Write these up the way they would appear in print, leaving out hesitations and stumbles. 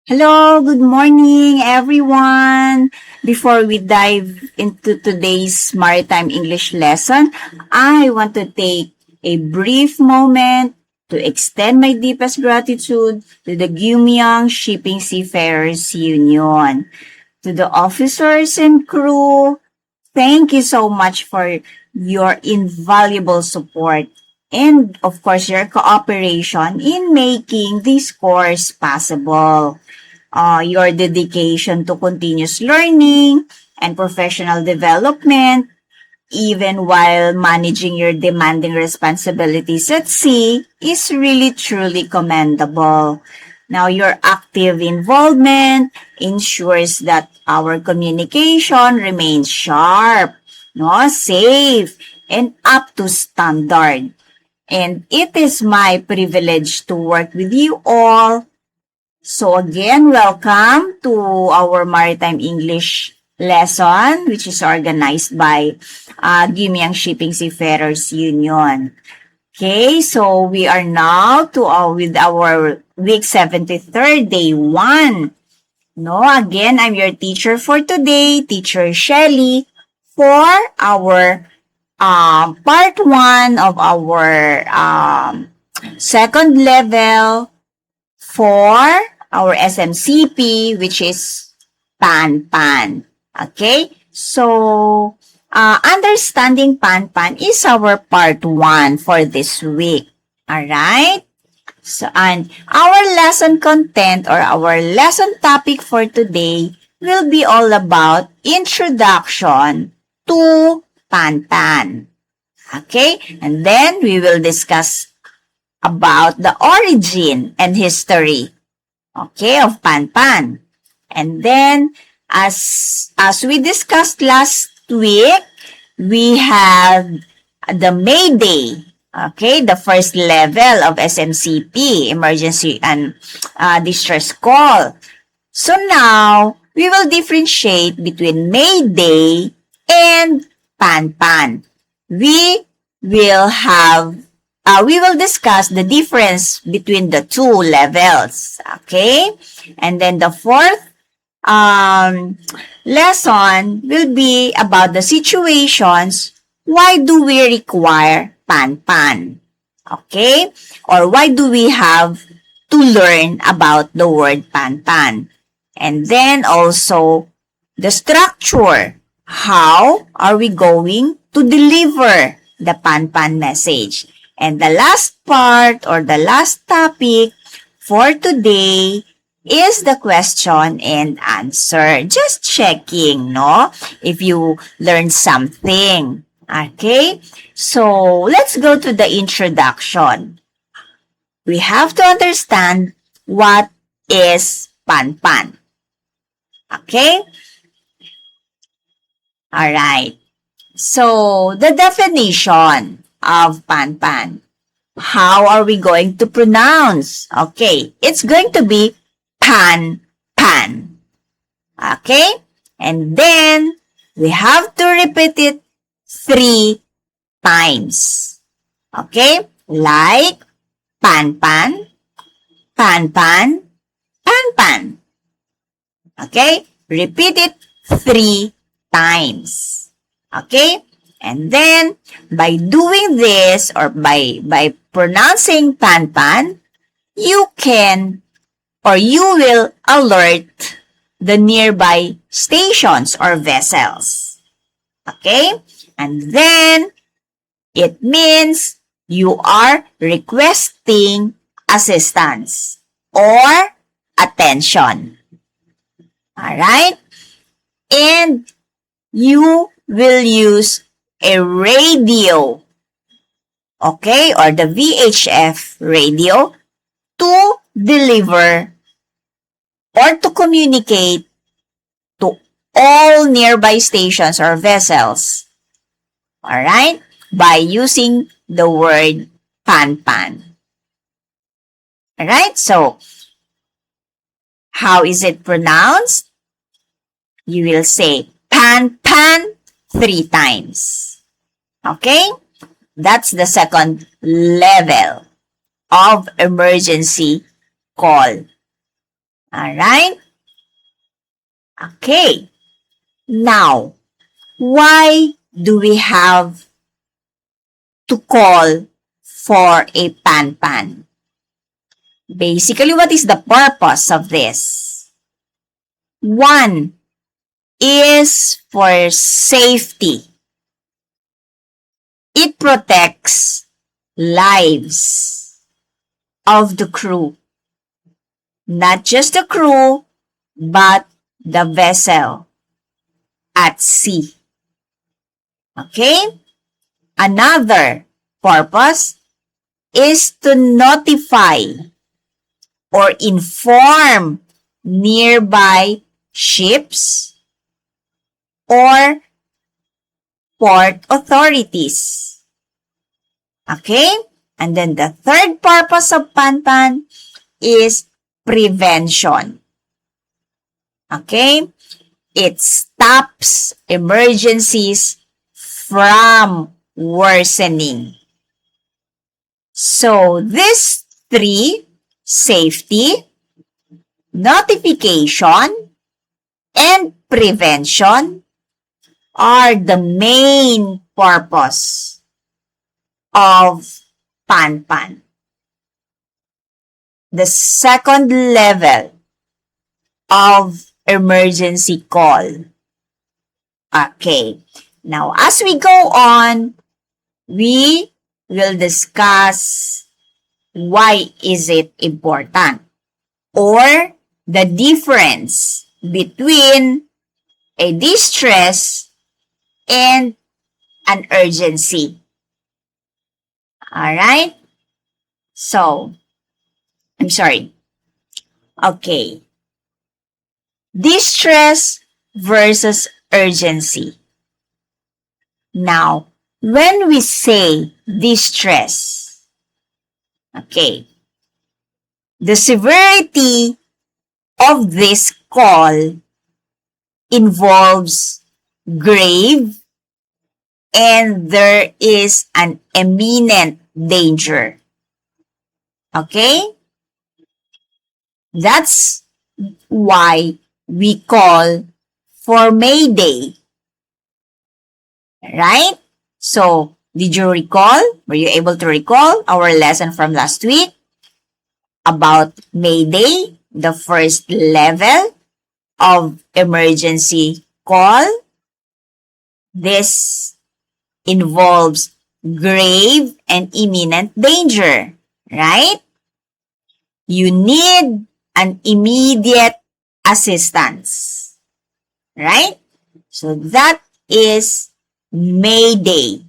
Hello, good morning, everyone. Before we dive into today's maritime English lesson, I want to take a brief moment to extend my deepest gratitude to the Gumyang Shipping Seafarers Union. To the officers and crew, thank you so much for your invaluable support and, of course, your cooperation in making this course possible. Your dedication to continuous learning and professional development, even while managing your demanding responsibilities at sea, is really truly commendable. Now, your active involvement ensures that our communication remains sharp, no, safe, and up to standard. And it is my privilege to work with you all. So again, welcome to our Maritime English lesson, which is organized by Gimyang Shipping Seafarers Union. Okay, so we are now with our week 73rd, day 1. No, again, I'm your teacher for today, Teacher Shelly, for our part 1 of our second level for our SMCP, which is Pan-Pan. Okay? So, understanding Pan-Pan is our part 1 for this week. Alright? So, and our lesson content or our lesson topic for today will be all about introduction to Pan-Pan. Okay? And then we will discuss about the origin and history, okay, of Pan-Pan. And then, as we discussed last week, we have the Mayday, okay, the first level of SMCP, Emergency and Distress Call. So now, we will differentiate between Mayday and Pan-Pan. We will discuss the difference between the two levels. Okay? And then the fourth lesson will be about the situations. Why do we require Pan-Pan? Okay? Or why do we have to learn about the word Pan-Pan? And then also the structure. How are we going to deliver the Pan-Pan message? And the last part or the last topic for today is the question and answer. Just checking, no? If you learned something. Okay? So, let's go to the introduction. We have to understand what is Pan-Pan. Okay? Alright. So, the definition of Pan-Pan. How are we going to pronounce? Okay, it's going to be Pan-Pan. Okay? And then, we have to repeat it 3 times. Okay? Like, Pan-Pan, Pan-Pan, Pan-Pan. Okay? Repeat it 3 times. Okay? And then, by doing this or by pronouncing Pan-Pan, you can or you will alert the nearby stations or vessels. Okay? And then, it means you are requesting assistance or attention. Alright? And you will use a radio, okay, or the VHF radio to deliver or to communicate to all nearby stations or vessels, alright, by using the word Pan-Pan. Alright, so how is it pronounced? You will say Pan-Pan 3 times. Okay? That's the second level of emergency call. Alright? Okay. Now, why do we have to call for a pan-pan? Basically, what is the purpose of this? One is for safety. It protects lives of the crew. Not just the crew, but the vessel at sea. Okay? Another purpose is to notify or inform nearby ships or port authorities. Okay? And then the third purpose of pan-pan is prevention. Okay? It stops emergencies from worsening. So these three, safety, notification, and prevention, are the main purpose of pan-pan. The second level of emergency call. Okay. Now, as we go on, we will discuss why is it important or the difference between a distress and an urgency. Alright? So, I'm sorry. Okay. Distress versus urgency. Now, when we say distress, okay, the severity of this call involves grave and there is an imminent danger. Okay? That's why we call for Mayday. Right? So, did you recall? Were you able to recall our lesson from last week about Mayday, the first level of emergency call? This involves grave and imminent danger, right? You need an immediate assistance, right? So that is Mayday,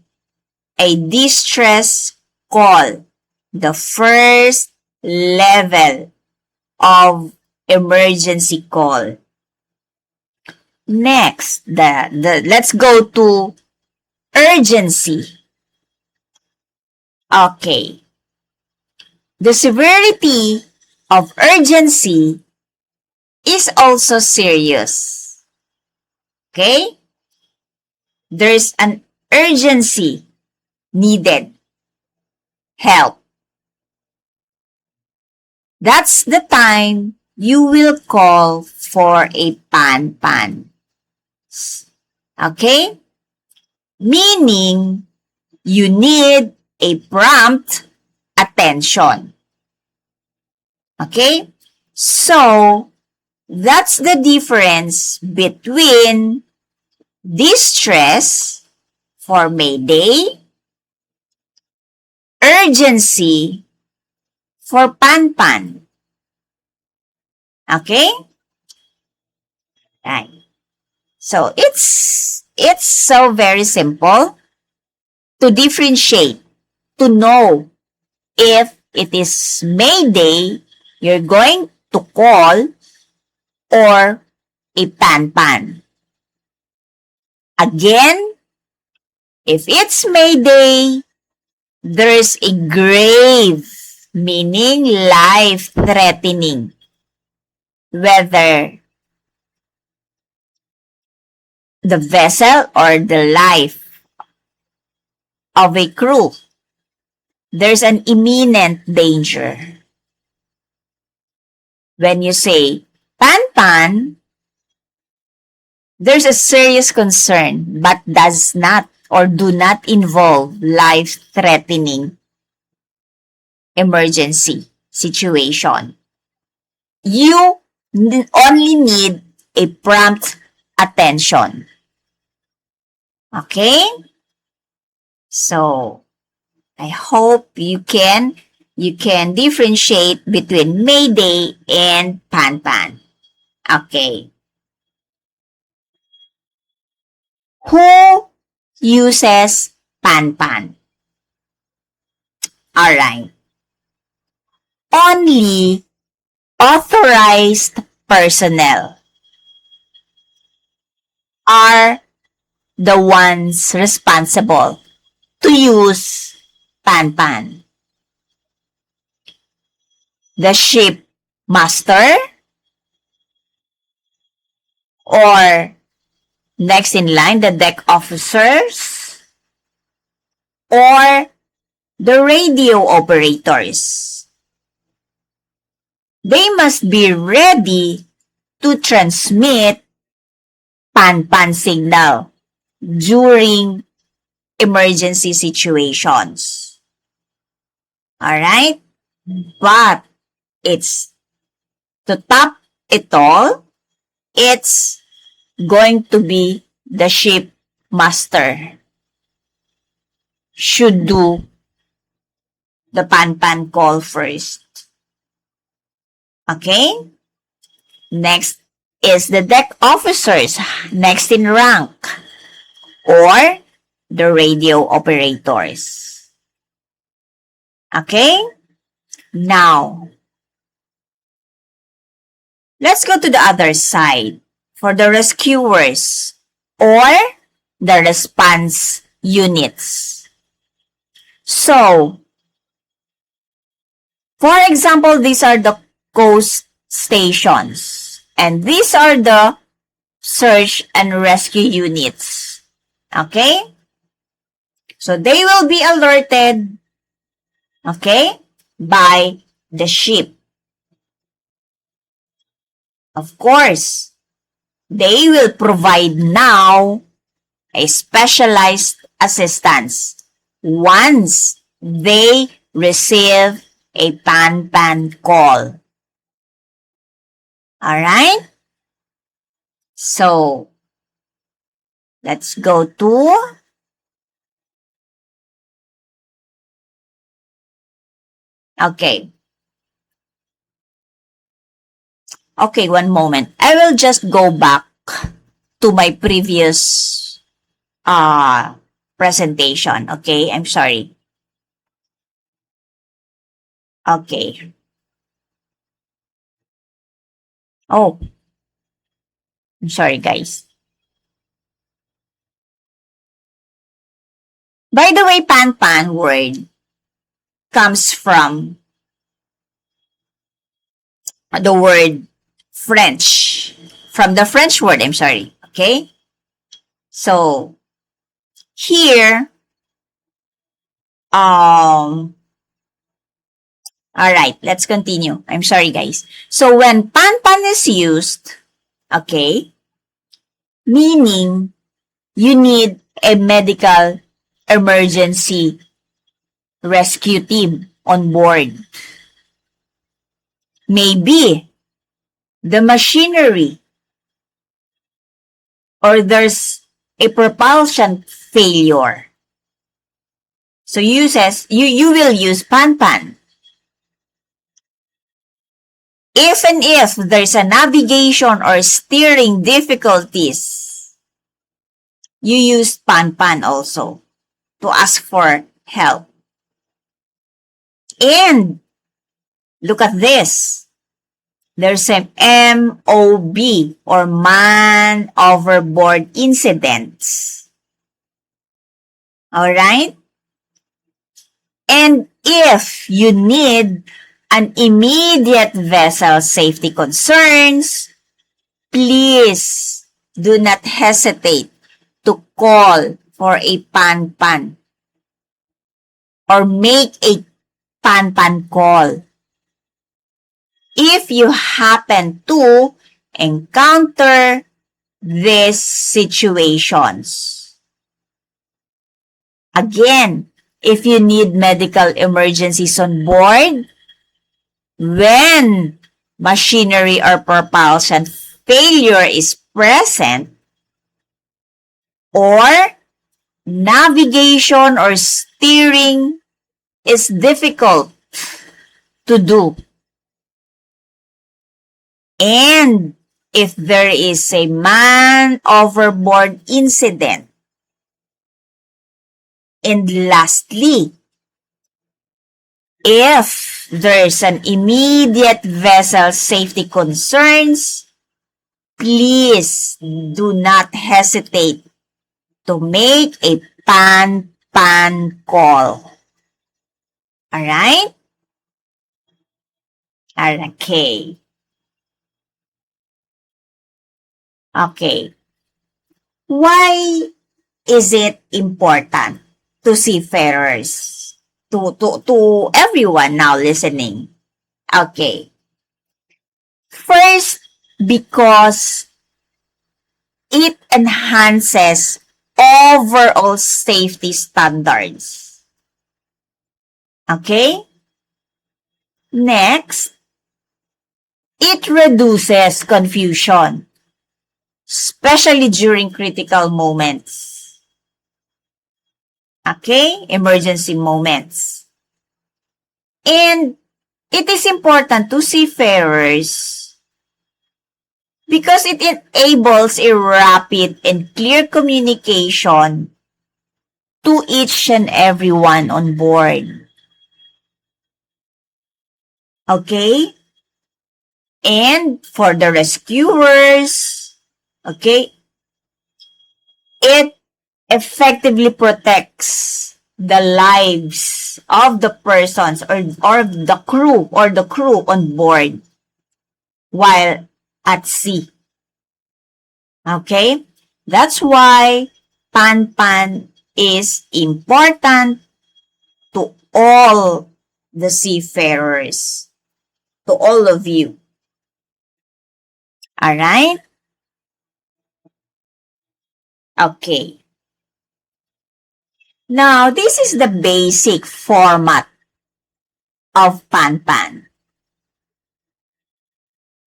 a distress call, the first level of emergency call. Next, let's go to urgency. Okay. The severity of urgency is also serious. Okay? There's an urgency needed. Help. That's the time you will call for a pan-pan. Okay? Meaning, you need a prompt attention. Okay? So, that's the difference between distress for Mayday, urgency for pan-pan. Okay? Right. So, it's so very simple to differentiate, to know if it is Mayday you're going to call or a pan-pan. Again, if it's Mayday, there's a grave, meaning life-threatening. Whether the vessel or the life of a crew, there's an imminent danger. When you say Pan-pan, there's a serious concern but does not or do not involve life-threatening emergency situation. You only need a prompt attention. Okay? So, I hope you can differentiate between Mayday and Pan-pan. Okay. Who uses Pan-pan? Alright. Only authorized personnel are the ones responsible to use Pan-pan. The ship master, or next in line, the deck officers, or the radio operators. They must be ready to transmit Pan-pan signal during emergency situations. Alright? But it's to top it all, it's going to be the ship master should do the Pan-pan call first. Okay? Next is the deck officers, next in rank, or the radio operators. Okay? Now, let's go to the other side for the rescuers or the response units. So, for example, these are the coast stations and these are the search and rescue units. Okay? So, they will be alerted, okay, by the ship. Of course, they will provide now a specialized assistance once they receive a Pan-pan call. Alright? So, let's go to okay. Okay, one moment. I will just go back to my previous presentation. Okay, I'm sorry. Okay. Oh, I'm sorry, guys. By the way, Pan-pan word comes from the word French. From the French word, I'm sorry. Okay? So, here, alright, let's continue. I'm sorry, guys. So, when Pan-pan is used, okay, meaning you need a medical emergency rescue team on board. Maybe the machinery or there's a propulsion failure. So you will use Pan-pan. If and if there's a navigation or steering difficulties, you use Pan-pan also to ask for help. And look at this. There's an MOB or man overboard incidents. Alright? And if you need an immediate vessel safety concerns, please do not hesitate to call for a Pan-pan or make a Pan-pan call. If you happen to encounter these situations. Again, if you need medical emergencies on board, when machinery or propulsion failure is present, or navigation or steering is difficult to do, and if there is a man overboard incident, and lastly, if there's an immediate vessel safety concerns, please do not hesitate to make a pan-pan call. Alright? Okay. Okay. Why is it important to seafarers? To everyone now listening. Okay. First, because it enhances overall safety standards. Okay? Next, it reduces confusion, especially during critical moments. Okay? Emergency moments. And it is important to seafarers because it enables a rapid and clear communication to each and everyone on board. Okay? And for the rescuers, okay, it effectively protects the lives of the persons or the crew on board while at sea. Okay? That's why pan-pan is important to all the seafarers, to all of you. Alright? Okay. Now, this is the basic format of pan-pan.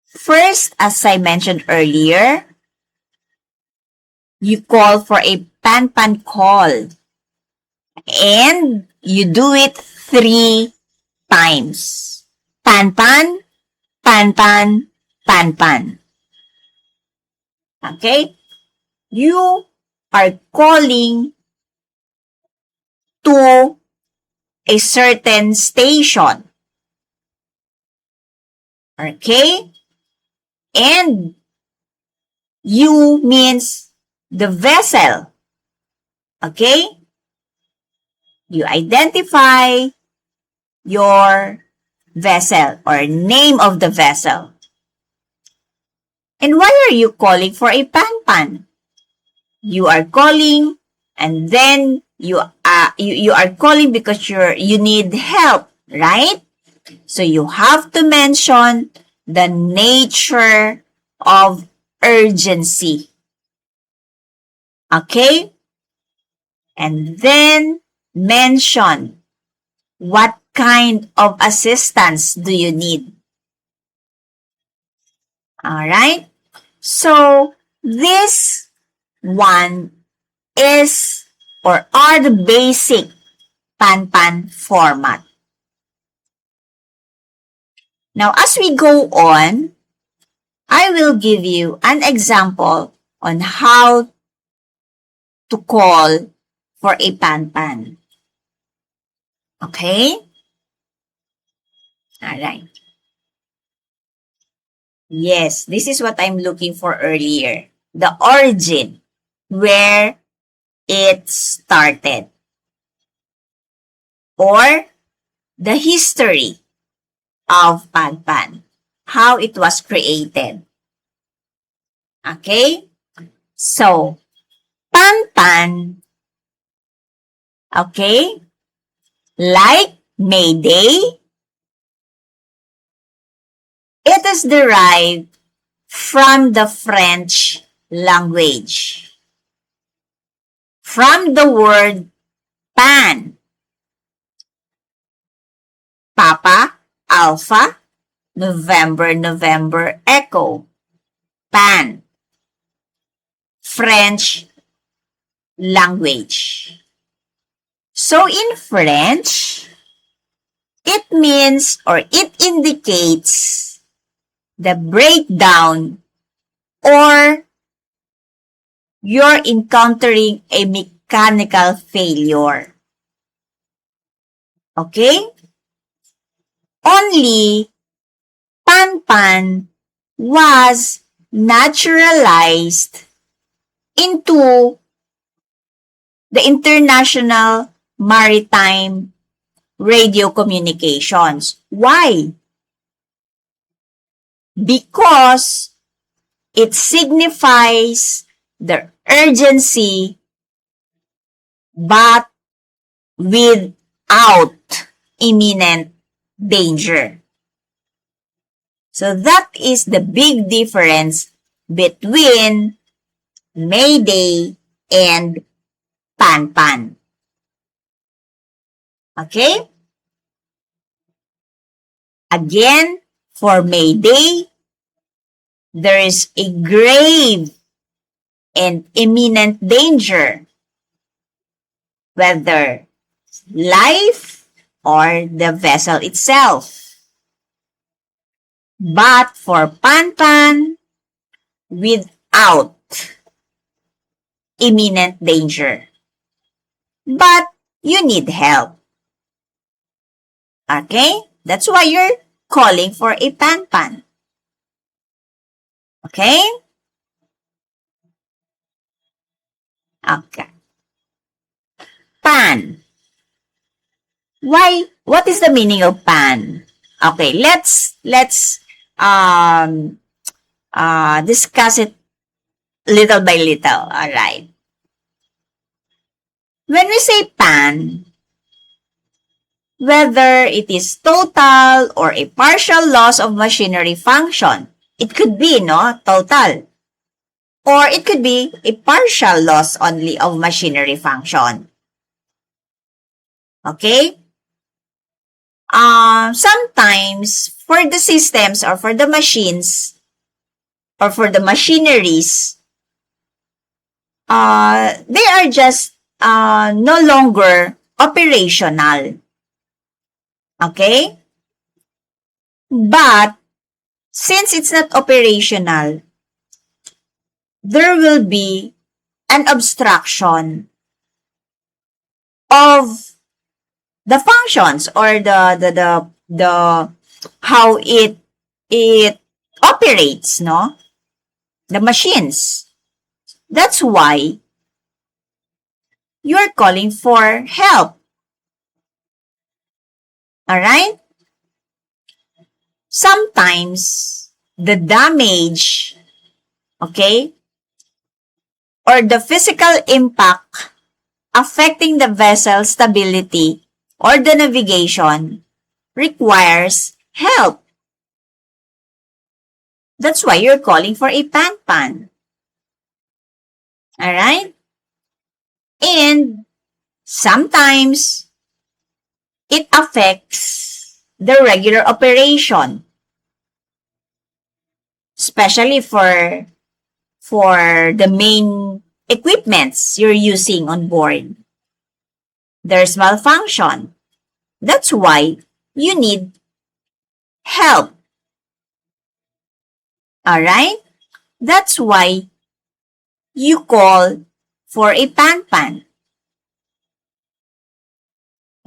First, as I mentioned earlier, you call for a pan-pan call. And you do it 3 times. Pan-pan, pan-pan, pan-pan. Okay? You are calling to a certain station. Okay? And you means the vessel. Okay? You identify your vessel or name of the vessel. And why are you calling for a pan-pan? You are calling and then you are calling because you need help, right? So you have to mention the nature of urgency. Okay? And then mention what kind of assistance do you need. Alright? So this one is or are the basic pan-pan format. Now, as we go on, I will give you an example on how to call for a pan-pan. Okay? Alright. Yes, this is what I'm looking for earlier. The origin, where it started. Or the history of pan-pan, how it was created. Okay? So, pan-pan, okay, like Mayday, it is derived from the French language. From the word pan. Papa, Alpha, November, November, Echo. Pan. French language. So in French, it means or it indicates the breakdown or you're encountering a mechanical failure. Okay? Only Pan-Pan was naturalized into the international maritime radio communications. Why? Because it signifies the urgency but without imminent danger. So that is the big difference between Mayday and Pan-Pan. Okay? Again, for Mayday, there is a grave and imminent danger, whether life or the vessel itself. But for Pan-Pan, without imminent danger. But you need help. Okay? That's why you're calling for a Pan-Pan. Okay? Okay. Pan. Why? What is the meaning of pan? Okay, let's discuss it little by little. All right. When we say pan, whether it is total or a partial loss of machinery function, it could be total, or it could be a partial loss only of machinery function. Okay? Sometimes for the systems or for the machines or for the machineries, they are just no longer operational. Okay? But since it's not operational, there will be an obstruction of the functions or the how it operates, no? The machines. That's why you're calling for help. All right? Sometimes the damage, okay, or the physical impact affecting the vessel stability or the navigation requires help. That's why you're calling for a pan-pan. All right? And sometimes it affects the regular operation, especially for the main equipments you're using on board. There's malfunction. That's why you need help. All right? That's why you call for a pan-pan.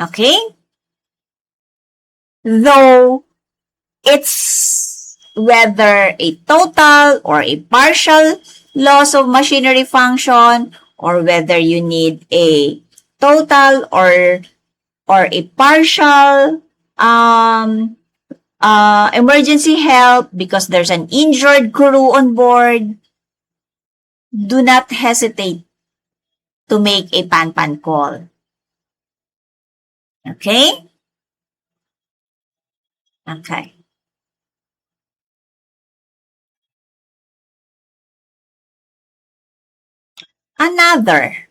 Okay? Though it's whether a total or a partial loss of machinery function or whether you need a total or a partial emergency help because there's an injured crew on board, do not hesitate to make a pan-pan call. Okay? Okay. another.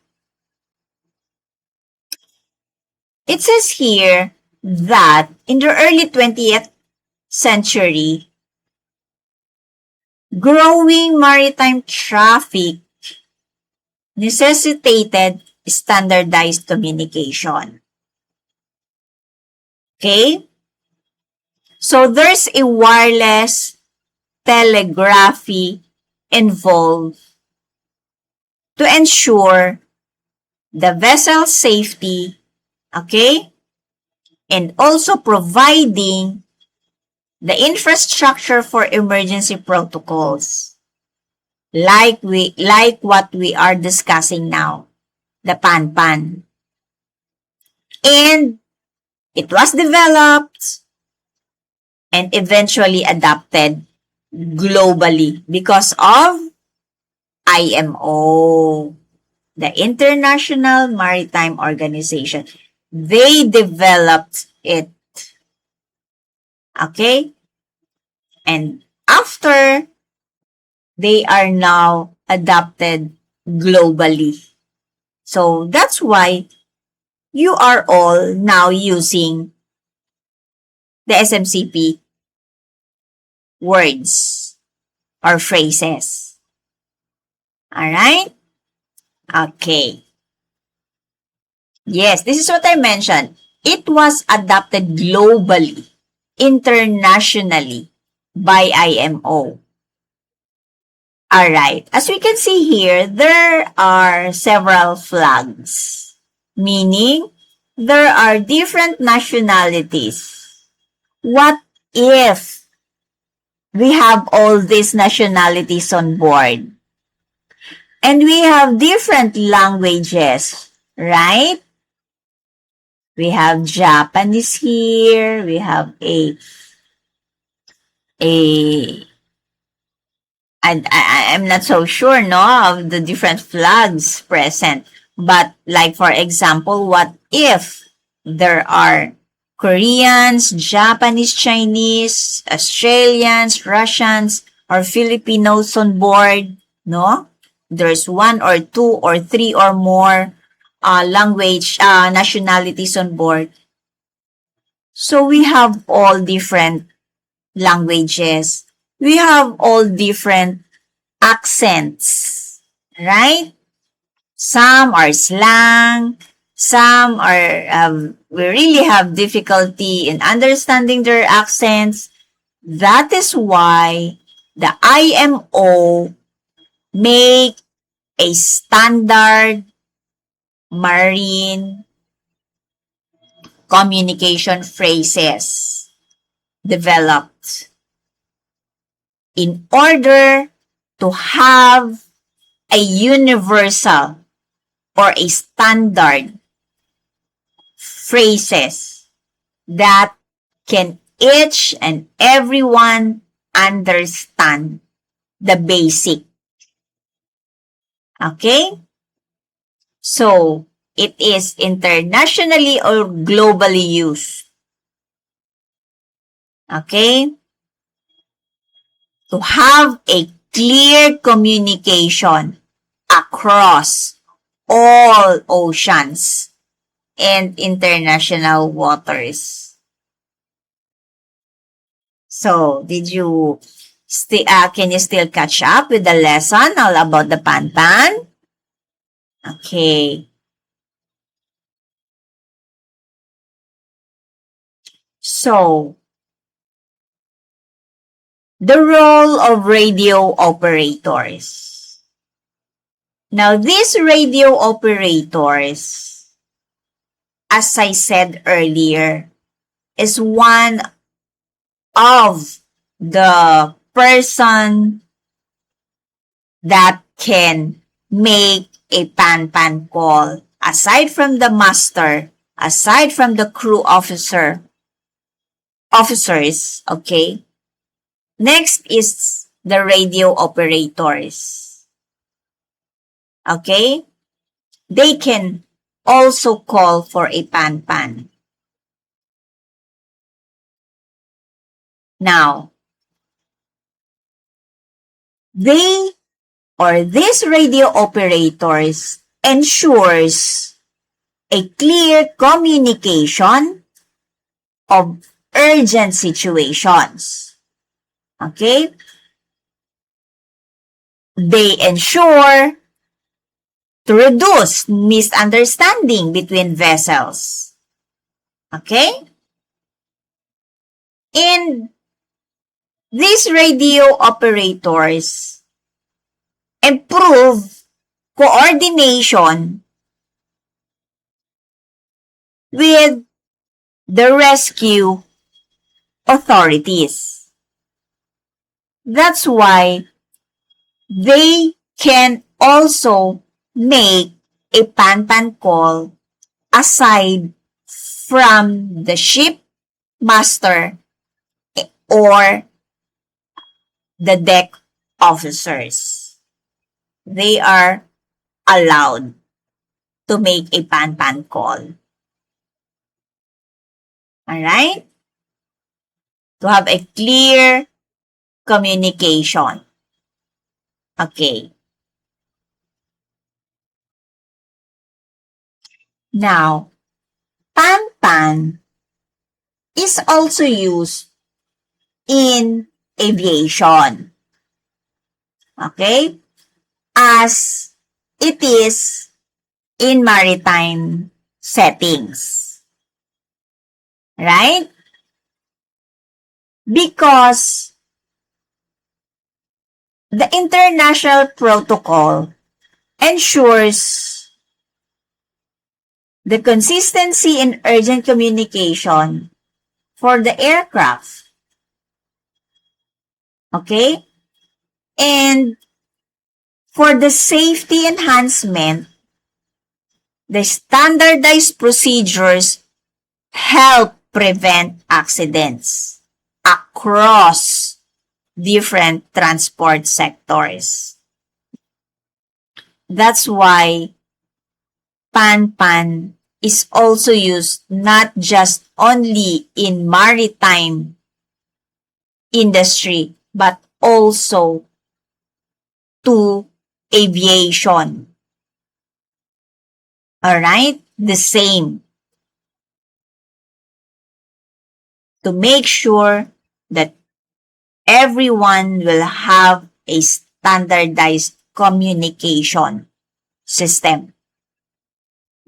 It says here that in the early 20th century, growing maritime traffic necessitated standardized communication. Okay? So there's a wireless telegraphy involved to ensure the vessel safety, okay? And also providing the infrastructure for emergency protocols. Like what we are discussing now, the PAN-PAN. And it was developed and eventually adopted globally because of IMO, the International Maritime Organization. They developed it. Okay? And after, they are now adopted globally. So that's why you are all now using the SMCP words or phrases. Alright? Okay. Yes, this is what I mentioned. It was adopted globally, internationally, by IMO. Alright, as we can see here, there are several flags, meaning there are different nationalities. What if we have all these nationalities on board? And we have different languages, right? We have Japanese here, we have a I'm not so sure, no, of the different flags present. But like, for example, what if there are Koreans, Japanese, Chinese, Australians, Russians, or Filipinos on board, no? There's one or two or three or more nationalities on board. So we have all different languages. We have all different accents, right? Some are slang, some are, we really have difficulty in understanding their accents. That is why the IMO make a standard marine communication phrases developed in order to have a universal or a standard phrases that can each and everyone understand the basic. Okay? So, it is internationally or globally used. Okay? To have a clear communication across all oceans and international waters. So, can you still catch up with the lesson all about the PAN-PAN? Okay. So, the role of radio operators. Now, these radio operators, as I said earlier, is one of the person that can make a PAN-PAN call. Aside from the master, aside from the crew officers, okay? Next is the radio operators. Okay? They can also call for a PAN-PAN. Now, these radio operators ensures a clear communication of urgent situations. Okay? They ensure to reduce misunderstanding between vessels. Okay? And these radio operators improve coordination with the rescue authorities. That's why they can also make a pan-pan call aside from the ship master or the deck officers. They are allowed to make a pan-pan call. Alright? To have a clear communication. Okay. Now, pan-pan is also used in aviation. Okay? As it is in maritime settings. Right? Because the international protocol ensures the consistency and urgent communication for the aircraft. Okay? And for the safety enhancement, the standardized procedures help prevent accidents across different transport sectors. That's why pan-pan is also used not just only in maritime industry, but also to aviation. Alright? The same. To make sure that everyone will have a standardized communication system.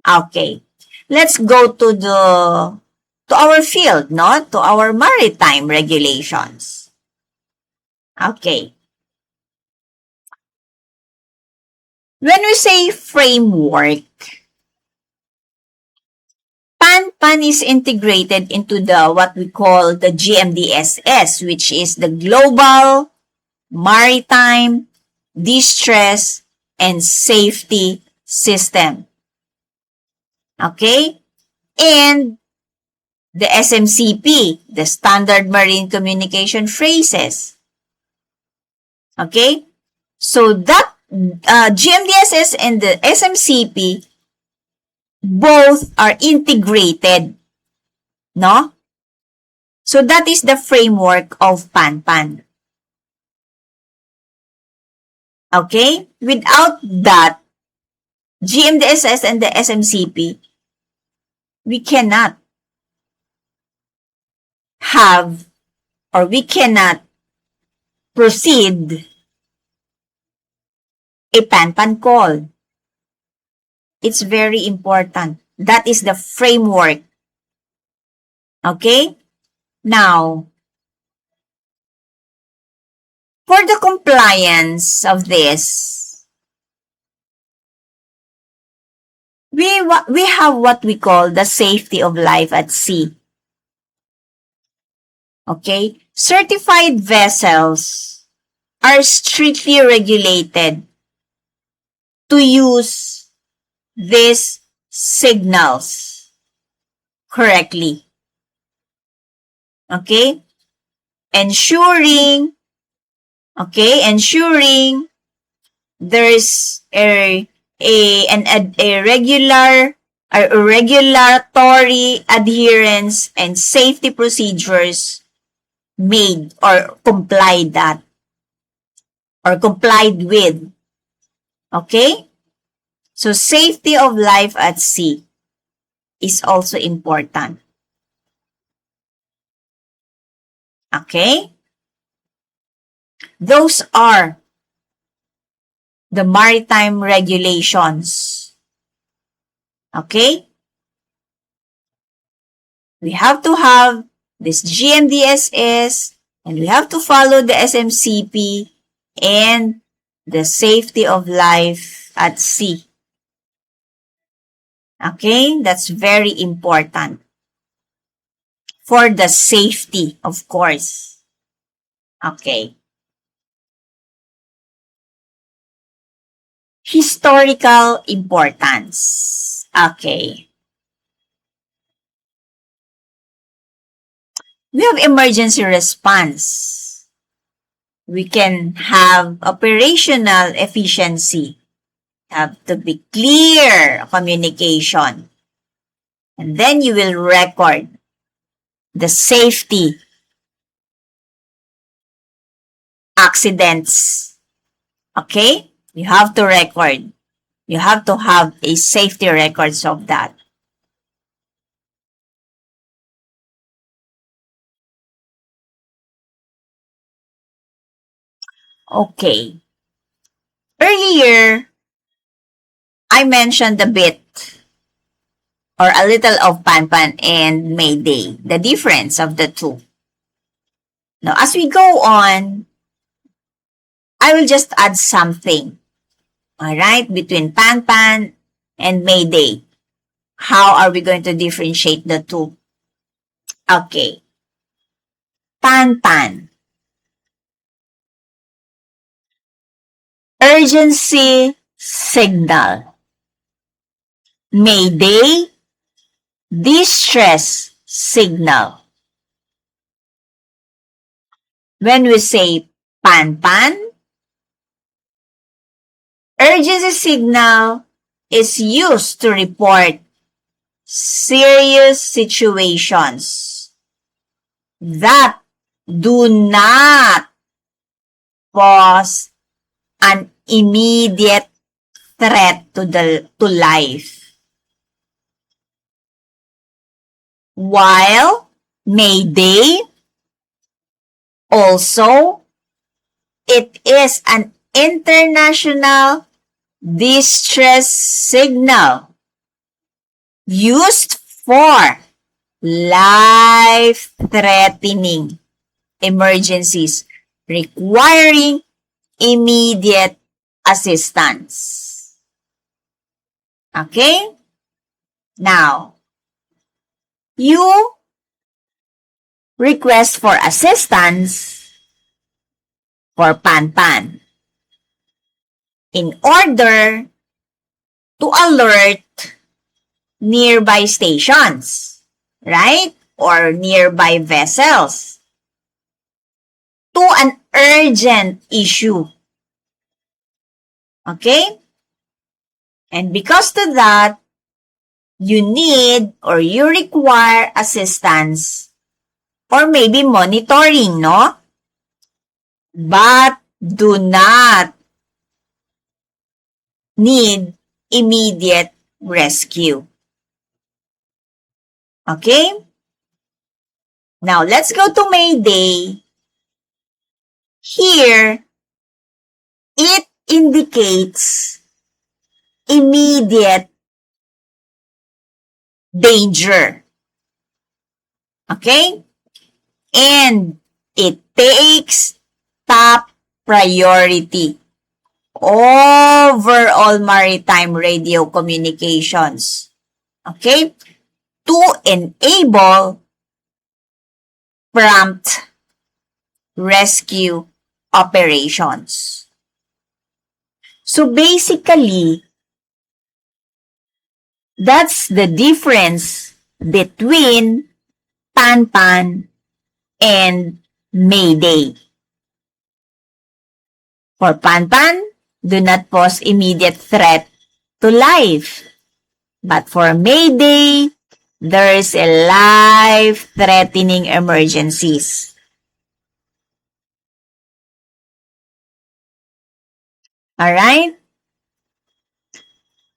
Okay. Let's go to our field, no? To our maritime regulations. Okay. When we say framework, pan-pan is integrated into the what we call the GMDSS, which is the Global Maritime Distress and Safety System. Okay? And the SMCP, the Standard Marine Communication Phrases. Okay? So that GMDSS and the SMCP both are integrated. No? So that is the framework of pan-pan. Okay? Without that, GMDSS and the SMCP, we cannot have or we cannot proceed a pan-pan call. It's very important. That is the framework. Okay? Now, for the compliance of this, we have what we call the safety of life at sea. Okay? Certified vessels are strictly regulated to use these signals correctly. Okay? Ensuring there's a regulatory adherence and safety procedures made or complied with. Okay? So safety of life at sea is also important. Okay? Those are the maritime regulations. Okay? We have to have this GMDSS and we have to follow the SMCP and the safety of life at sea. Okay? That's very important. For the safety, of course. Okay. Historical importance. Okay. We have emergency response. We can have operational efficiency. Have to be clear communication. And then you will record the safety accidents. Okay? You have to record. You have to have a safety records of that. Okay. Earlier, I mentioned a bit or a little of Panpan and Mayday, the difference of the two. Now, as we go on, I will just add something, all right, between Panpan and Mayday. How are we going to differentiate the two? Okay. Panpan. Urgency signal. Mayday. Distress signal. When we say Panpan, urgency signal is used to report serious situations that do not pose an immediate threat to life. While Mayday also, it is an international distress signal used for life-threatening emergencies requiring immediate assistance. Okay? Now, you request for assistance for Panpan in order to alert nearby stations, right? Or nearby vessels to an urgent issue. Okay? And because to that, you need or you require assistance or maybe monitoring, no? But do not need immediate rescue. Okay? Now, let's go to Mayday. Here, it indicates immediate danger. Okay? And it takes top priority over all maritime radio communications. Okay? To enable prompt rescue operations. So basically, that's the difference between Panpan and Mayday. For Panpan, do not pose immediate threat to life. But for Mayday, there is a life-threatening emergencies. Alright?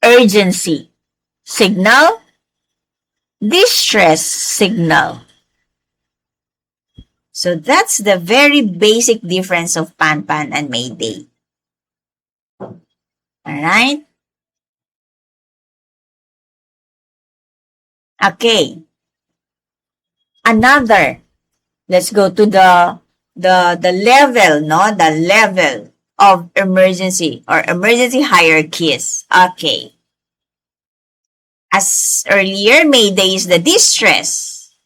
urgency signal, distress signal. So that's the very basic difference of Pan-Pan and Mayday. Alright? Okay. Another. Let's go to the level, no? The level of emergency or emergency hierarchies. Okay. As earlier, Mayday is the distress.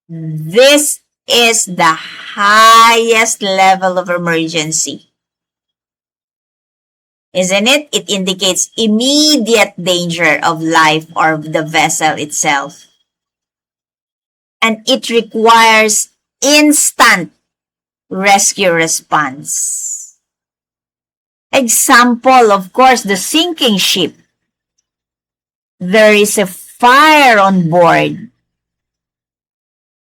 This is the highest level of emergency. Isn't it? It indicates immediate danger of life or the vessel itself. And it requires instant rescue response. Example, of course, the sinking ship. There is a fire on board.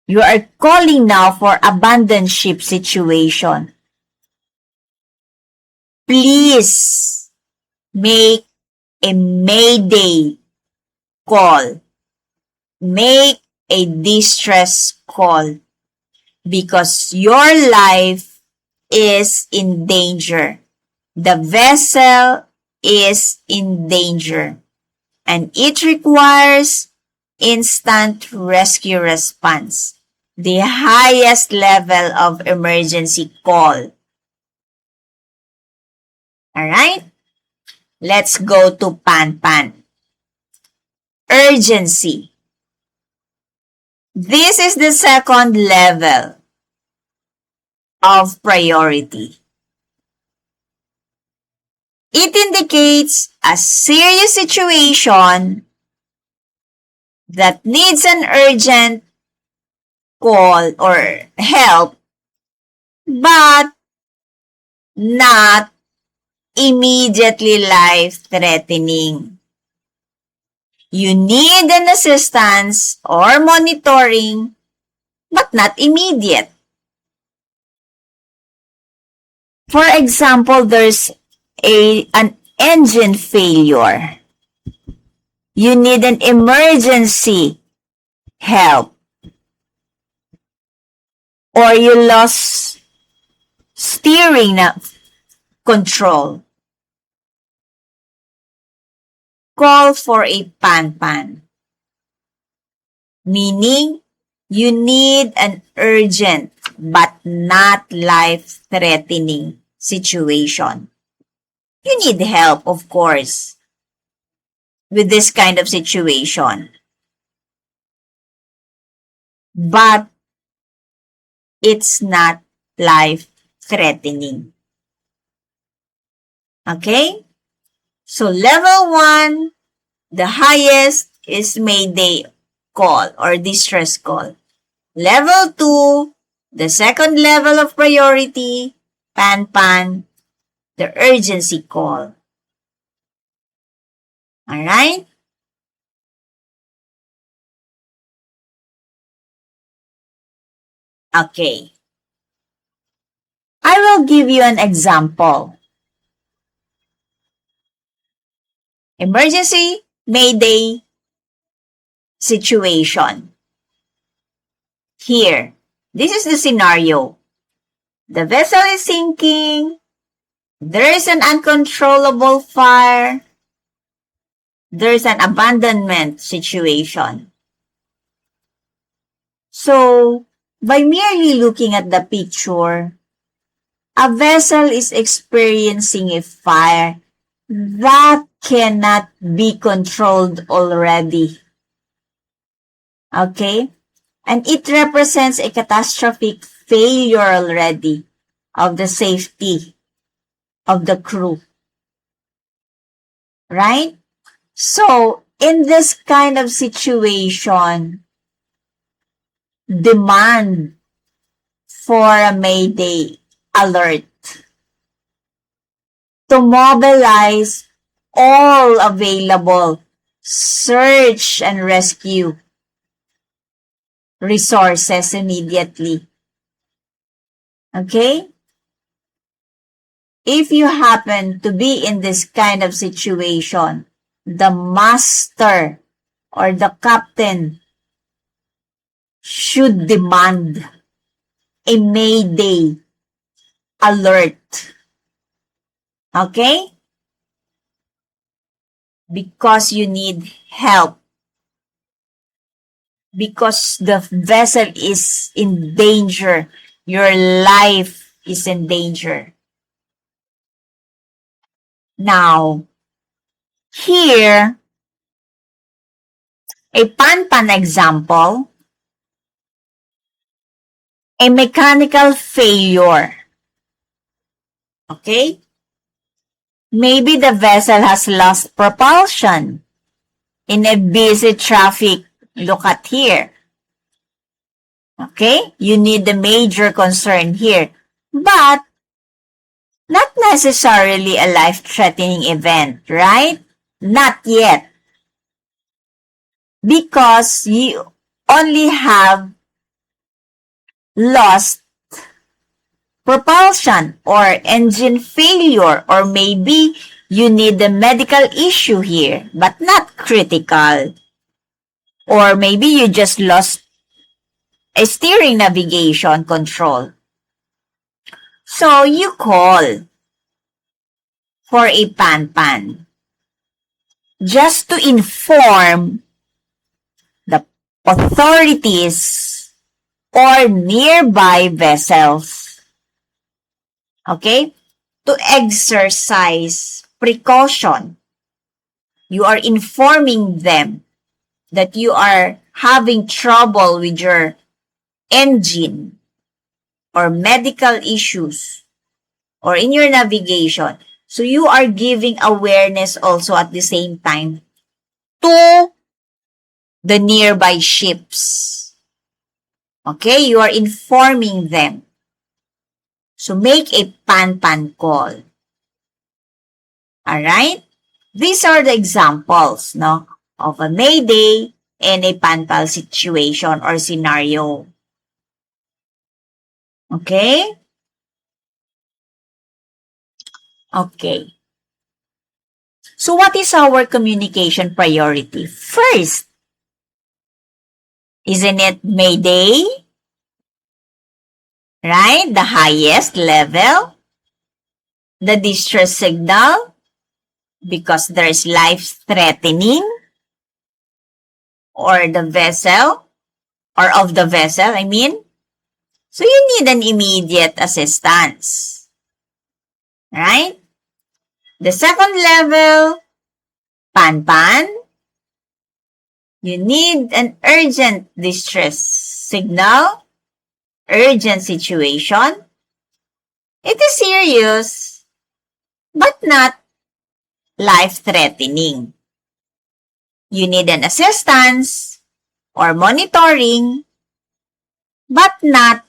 You are calling now for abandoned ship situation. Please make a mayday call. Make a distress call because your life is in danger. The vessel is in danger and it requires instant rescue response. The highest level of emergency call. Alright? Let's go to Pan-Pan. Urgency. This is the second level of priority. It indicates a serious situation that needs an urgent call or help, but not immediately life-threatening. You need an assistance or monitoring, but not immediate. For example, there's an engine failure. You need an emergency help. Or you lost steering control. Call for a Pan-Pan. Meaning, you need an urgent but not life-threatening situation. You need help, of course, with this kind of situation. But it's not life-threatening. Okay? So level 1, the highest is mayday call or distress call. Level 2, the second level of priority, Pan-Pan, the urgency call. Alright? Okay. I will give you an example. Emergency mayday situation. Here, this is the scenario. The vessel is sinking. There is an uncontrollable fire. There is an abandonment situation. So, by merely looking at the picture, a vessel is experiencing a fire that cannot be controlled already. Okay? And it represents a catastrophic failure already of the safety of the crew. Right? So, in this kind of situation, demand for a mayday alert to mobilize all available search and rescue resources immediately. Okay? If you happen to be in this kind of situation, the master or the captain should demand a mayday alert. Okay? Because you need help. Because the vessel is in danger. Your life is in danger. Now, here, a pan-pan example, a mechanical failure. Okay? Maybe the vessel has lost propulsion in a busy traffic. Look at here. Okay? You need the major concern here. But not necessarily a life-threatening event, right? Not yet. Because you only have lost propulsion or engine failure, or maybe you need a medical issue here, but not critical. Or maybe you just lost a steering navigation control. So you call for a pan-pan just to inform the authorities or nearby vessels, okay, to exercise precaution. You are informing them that you are having trouble with your engine or medical issues or in your navigation. So you are giving awareness also at the same time to the nearby ships. Okay, you are informing them. So make a pan-pan call. Alright? These are the examples, no, of a mayday and a pan-pan situation or scenario. Okay? Okay. So what is our communication priority? First, isn't it mayday? Right? The highest level. The distress signal. Because there is life-threatening. Or the vessel. Or of the vessel, I mean. So you need an immediate assistance. Right? The second level, pan-pan. You need an urgent distress signal, urgent situation. It is serious, but not life-threatening. You need an assistance or monitoring, but not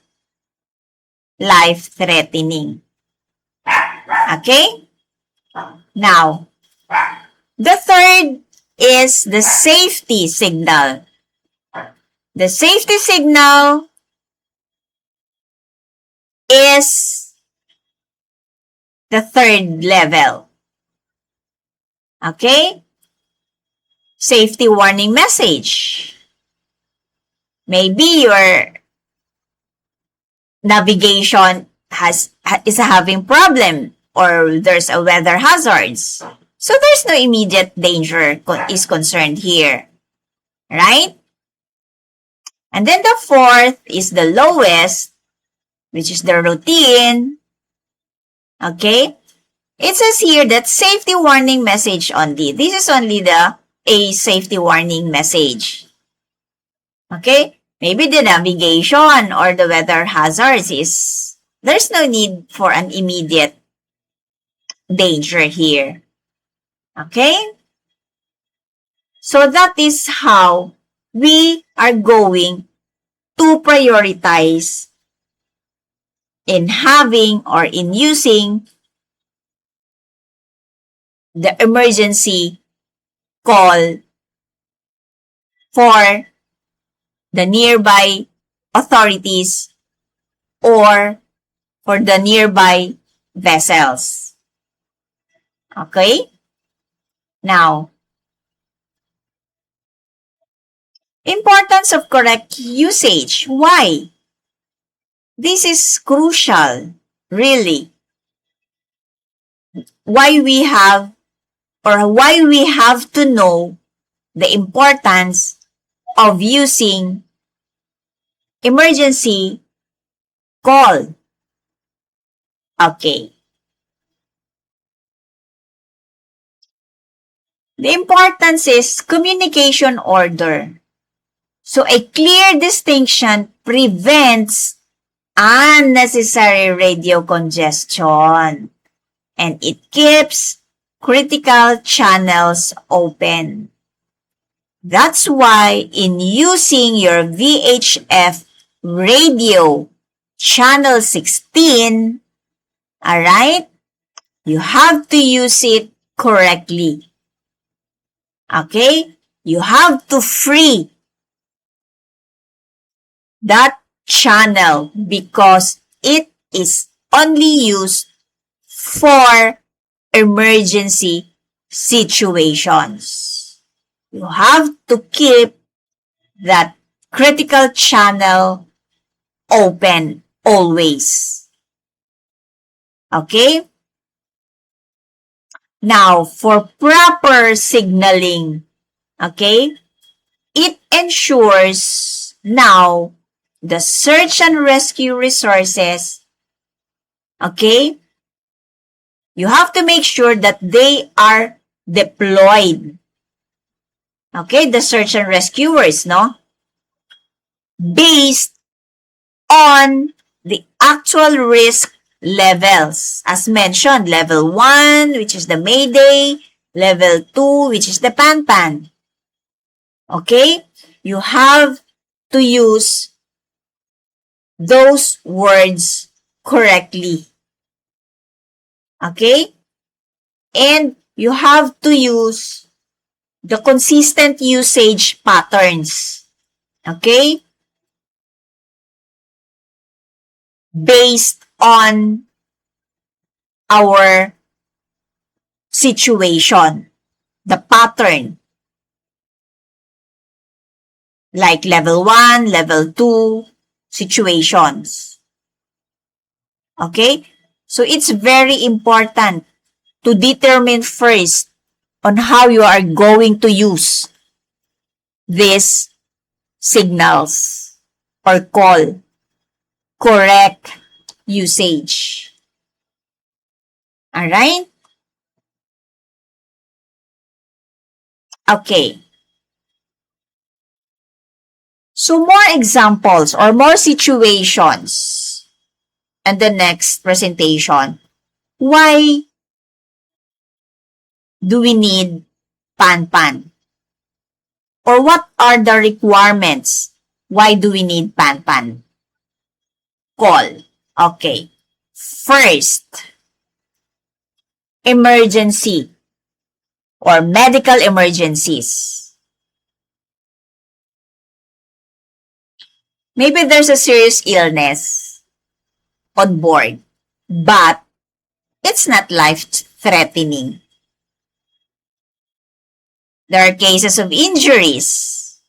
life-threatening. Okay? Now, the third is the safety signal. The safety signal is the third level. Okay? Safety warning message. Maybe your navigation is having problem or there's a weather hazards. So there's no immediate danger is concerned here. Right? And then the fourth is the lowest, which is the routine. Okay? It says here that safety warning message only. This is only a safety warning message. Okay? Maybe the navigation or the weather hazards there's no need for an immediate danger here. Okay? So that is how we are going to prioritize in having or in using the emergency call for the nearby authorities or for the nearby vessels. Okay? Now, Importance of correct usage. Why? This is crucial, really. Why we have to know the importance of using emergency call. Okay. The importance is communication order. So a clear distinction prevents unnecessary radio congestion and it keeps critical channels open. That's why in using your VHF radio channel 16, alright, you have to use it correctly. Okay? You have to free that channel because it is only used for emergency situations. You have to keep that critical channel open always. Okay? Now, for proper signaling, okay, it ensures now the search and rescue resources, okay, you have to make sure that they are deployed. Okay, the search and rescuers, no? Based on the actual risk levels. As mentioned, level 1, which is the Mayday, level 2, which is the Pan-Pan. Okay? You have to use those words correctly. Okay? And you have to use the consistent usage patterns. Okay? Based on our situation, the pattern. Like level 1, level 2 situations. Okay? So it's very important to determine first on how you are going to use these signals or call. Correct usage. Alright? Okay. So more examples or more situations in the next presentation. Why do we need Pan-Pan? Or what are the requirements? Why do we need Pan-Pan? Call. Okay. First, emergency or medical emergencies. Maybe there's a serious illness on board, but it's not life-threatening. There are cases of injuries,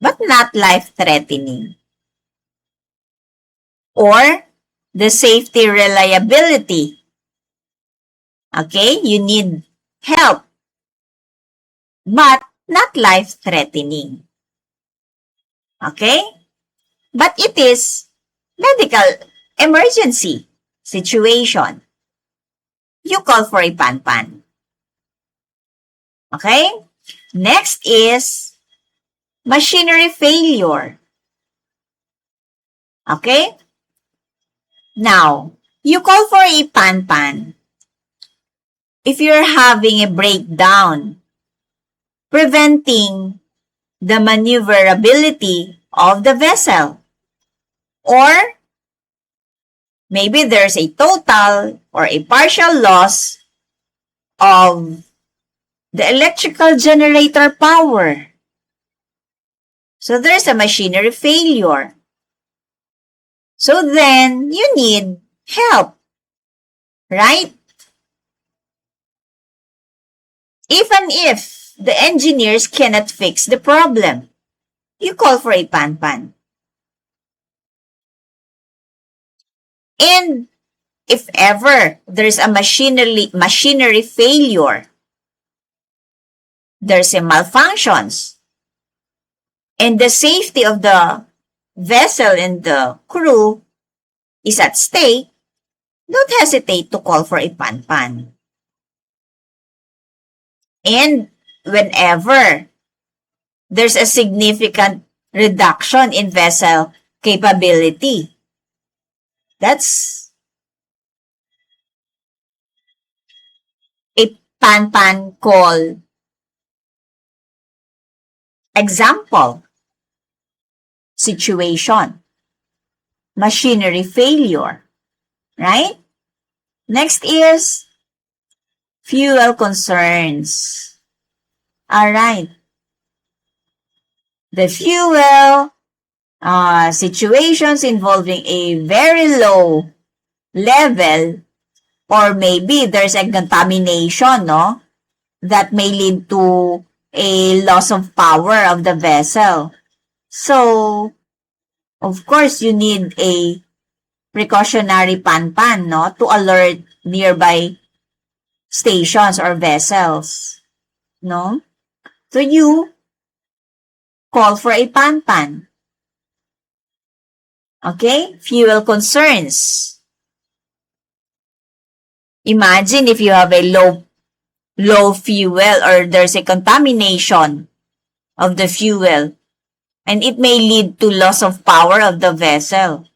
but not life-threatening. Or the safety reliability. Okay, you need help, but not life-threatening. Okay? But it is medical emergency situation. You call for a Pan-Pan. Okay? Next is machinery failure. Okay? Now, you call for a Pan-Pan if you're having a breakdown, preventing the maneuverability of the vessel. Or maybe there's a total or a partial loss of the electrical generator power. So there's a machinery failure. So then you need help, right? Even if the engineers cannot fix the problem. You call for a pan-pan. And if ever there's a machinery failure, there's a malfunctions, and the safety of the vessel and the crew is at stake, don't hesitate to call for a pan-pan. And whenever there's a significant reduction in vessel capability, that's a pan-pan call. Example, situation, machinery failure, right? Next is fuel concerns. All right. The fuel situations involving a very low level, or maybe there's a contamination, no? That may lead to a loss of power of the vessel. So, of course, you need a precautionary pan-pan, no? To alert nearby stations or vessels, no? So, you call for a pan-pan. Okay? Fuel concerns. Imagine if you have a low fuel, or there's a contamination of the fuel, and it may lead to loss of power of the vessel.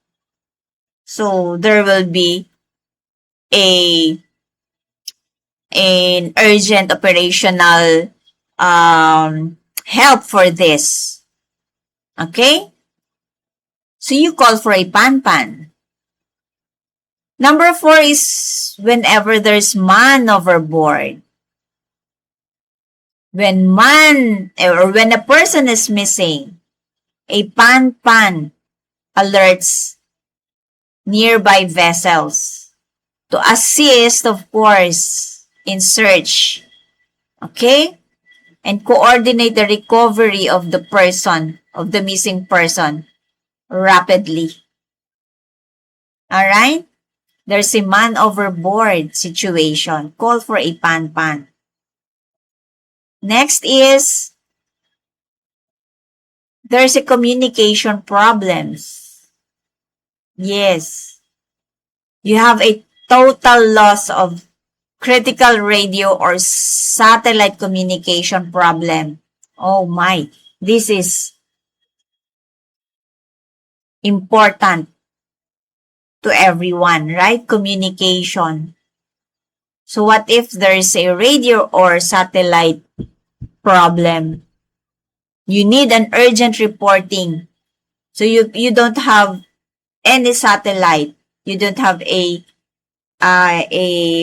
So there will be an urgent operational help for this. Okay? So you call for a pan-pan. Number 4 is whenever there's man overboard. When a person is missing, a pan-pan alerts nearby vessels to assist, of course, in search. Okay? And coordinate the recovery of the person, of the missing person, rapidly. Alright? There's a man overboard situation. Call for a pan-pan. Next is, there's a communication problems. Yes. You have a total loss of critical radio or satellite communication problem. Oh my. This is important to everyone, right? Communication. So what if there's a radio or satellite problem? You need an urgent reporting. So you don't have any satellite. You don't have a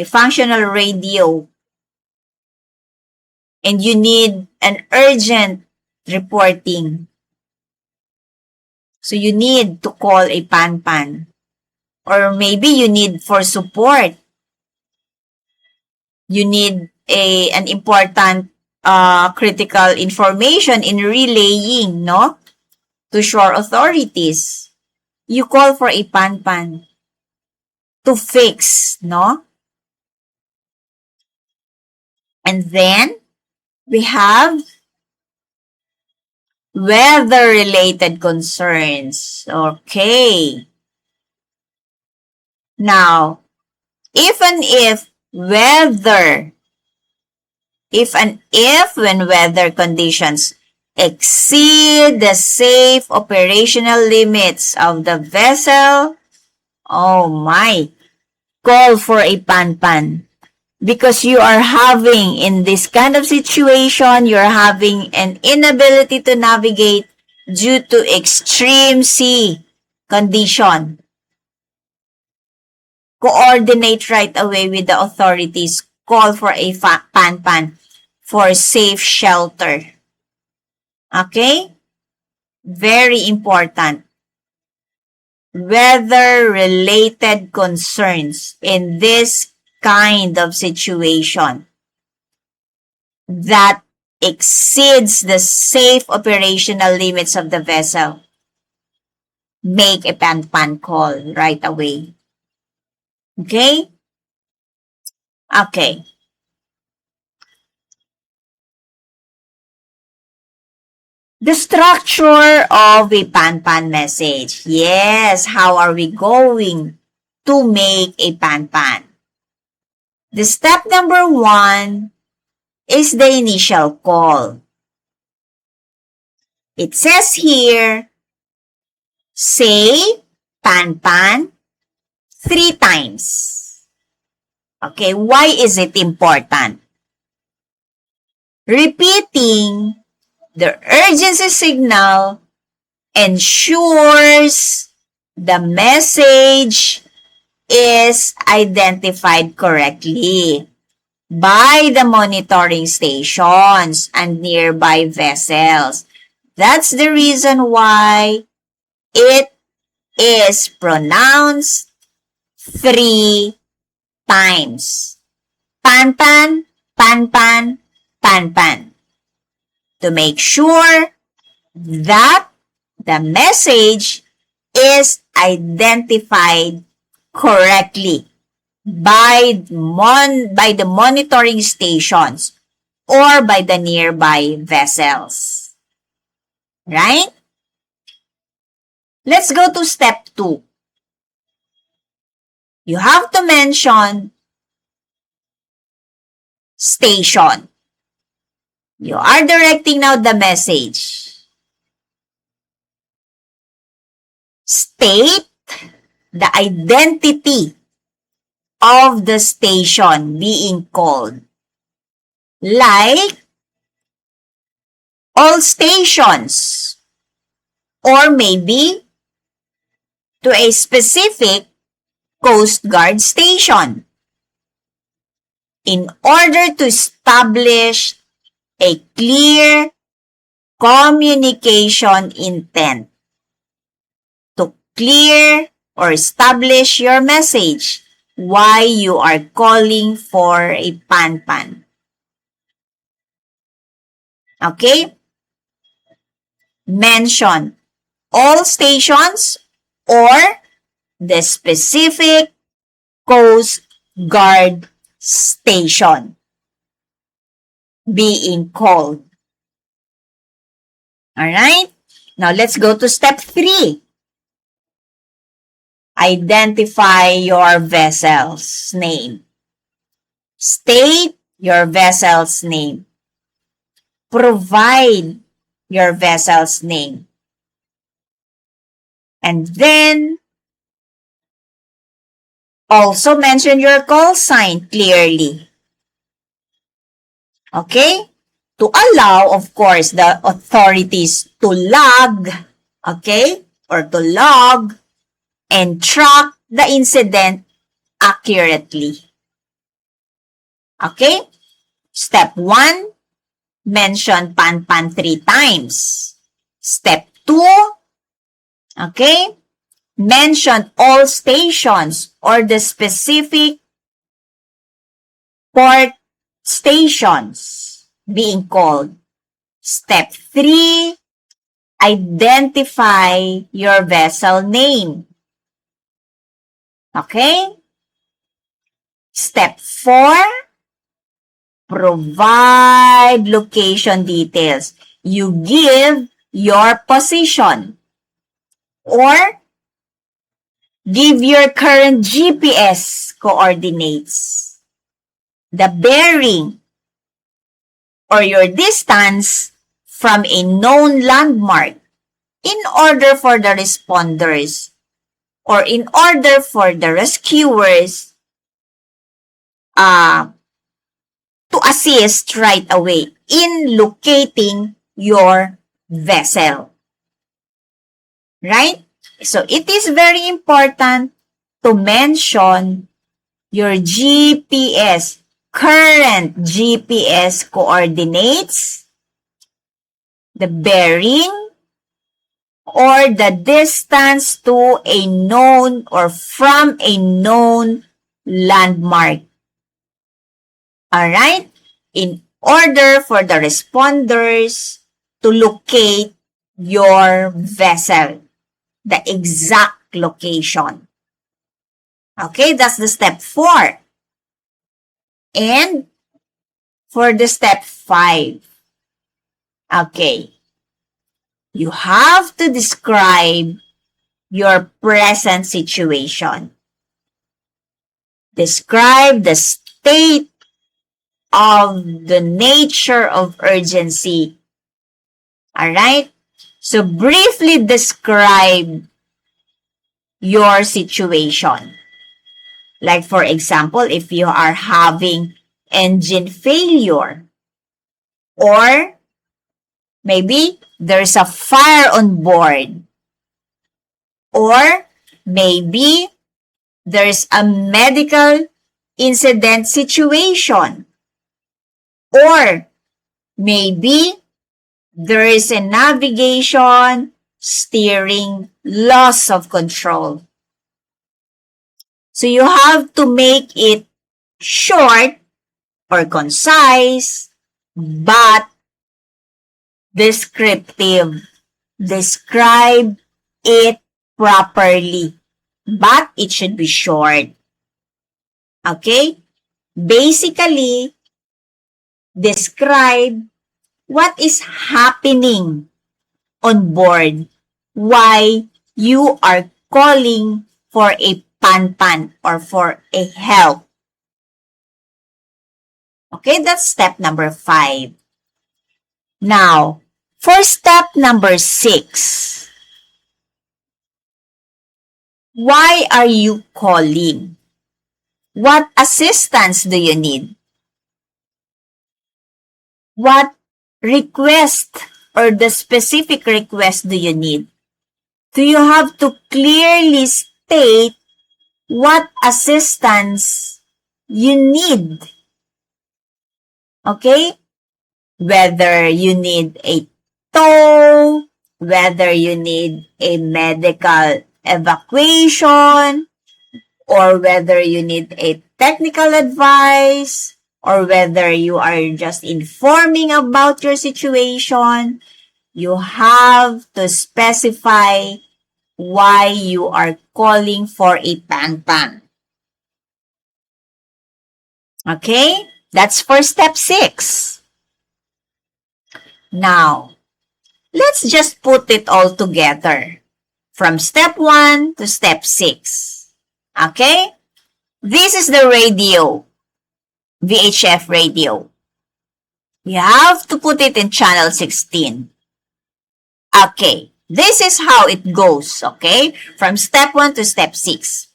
functional radio. And you need an urgent reporting. So you need to call a pan-pan. Or maybe you need for support. You need an important critical information in relaying, no? To shore authorities. You call for a pan-pan to fix, no? And then we have weather-related concerns. Okay. Now, if when weather conditions exceed the safe operational limits of the vessel, oh my, call for a pan-pan. Because you are having, in this kind of situation, you're having an inability to navigate due to extreme sea condition. Coordinate right away with the authorities. Call for a pan-pan for safe shelter. Okay? Very important. Weather-related concerns in this kind of situation that exceeds the safe operational limits of the vessel, make a pan-pan call right away. Okay? Okay. The structure of a pan-pan message. Yes, how are we going to make a pan-pan? The step number 1 is the initial call. It says here, say pan-pan 3 times. Okay, why is it important? Repeating the urgency signal ensures the message is identified correctly by the monitoring stations and nearby vessels. That's the reason why it is pronounced 3 times. Pan-pan, pan-pan, pan-pan. To make sure that the message is identified correctly by the monitoring stations or by the nearby vessels. Right? Let's go to step 2. You have to mention station. You are directing now the message. State the identity of the station being called. Like all stations, or maybe to a specific Coast Guard station, in order to establish a clear communication intent. To clear or establish your message why you are calling for a pan-pan. Okay? Mention all stations or the specific Coast Guard station being called. Alright? Now let's go to step 3. Identify your vessel's name. State your vessel's name. Provide your vessel's name. And then also mention your call sign clearly. Okay? To allow, of course, the authorities to log, okay, or to log and track the incident accurately. Okay? Step 1, mention pan-pan 3 times. Step 2, okay, mention all stations or the specific port stations being called. Step 3, identify your vessel name. Okay? Step 4, provide location details. You give your position or give your current GPS coordinates, the bearing, or your distance from a known landmark in order for the responders or in order for the rescuers to assist right away in locating your vessel. Right? So it is very important to mention your GPS, current GPS coordinates, the bearing, or the distance to a known or from a known landmark. Alright? In order for the responders to locate your vessel, the exact location. Okay, that's the step 4. And for the step 5, okay, you have to describe your present situation. Describe the state of the nature of urgency. Alright? So briefly describe your situation. Like for example, if you are having engine failure, or maybe there's a fire on board, or maybe there's a medical incident situation, or maybe there is a navigation, steering, loss of control. So you have to make it short or concise, but descriptive. Describe it properly, but it should be short. Okay? Basically, describe what is happening on board, why you are calling for a panpan or for a help. Okay, that's step number 5. Now, for step number 6, why are you calling? What assistance do you need? What request or the specific request do you need? Do you have to clearly state what assistance you need? Okay? Whether you need a tow, whether you need a medical evacuation, or whether you need a technical advice, or whether you are just informing about your situation, you have to specify why you are calling for a panpan. Okay? That's for step 6. Now, let's just put it all together from step 1 to step 6. Okay? This is the radio, VHF radio. You have to put it in channel 16. Okay, this is how it goes, okay? From step 1 to step 6.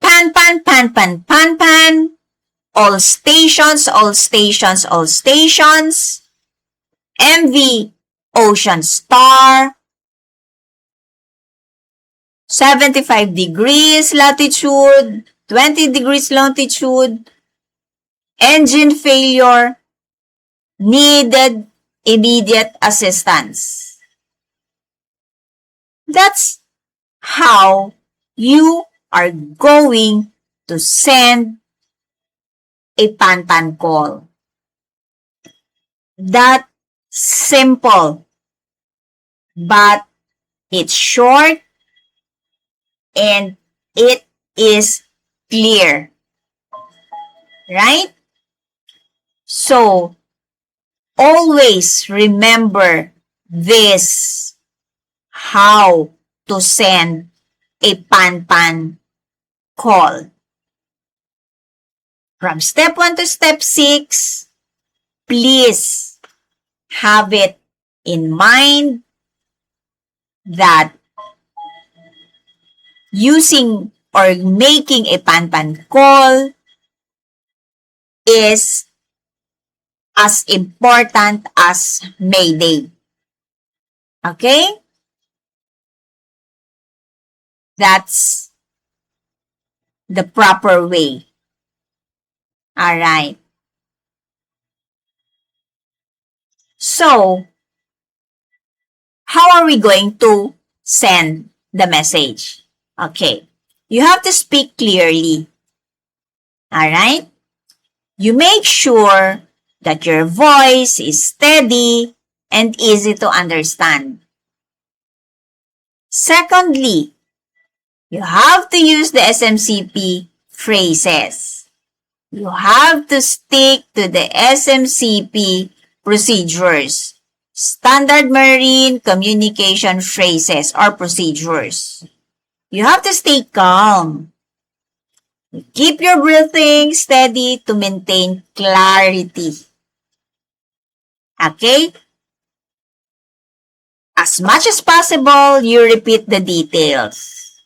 Pan, pan, pan, pan, pan, pan. All stations, all stations, all stations. MV Ocean Star. 75 degrees latitude, 20 degrees longitude. Engine failure. Needed immediate assistance. That's how you are going to send a panpan call. That simple, but it's short and it is clear. Right? So, always remember this, how to send a panpan call. From step 1 to step 6, please have it in mind that using or making a panpan call is as important as Mayday. Okay? That's the proper way. Alright. So, how are we going to send the message? Okay. You have to speak clearly. Alright? You make sure that your voice is steady and easy to understand. Secondly, you have to use the SMCP phrases. You have to stick to the SMCP procedures, standard marine communication phrases or procedures. You have to stay calm. Keep your breathing steady to maintain clarity. Okay? As much as possible, you repeat the details.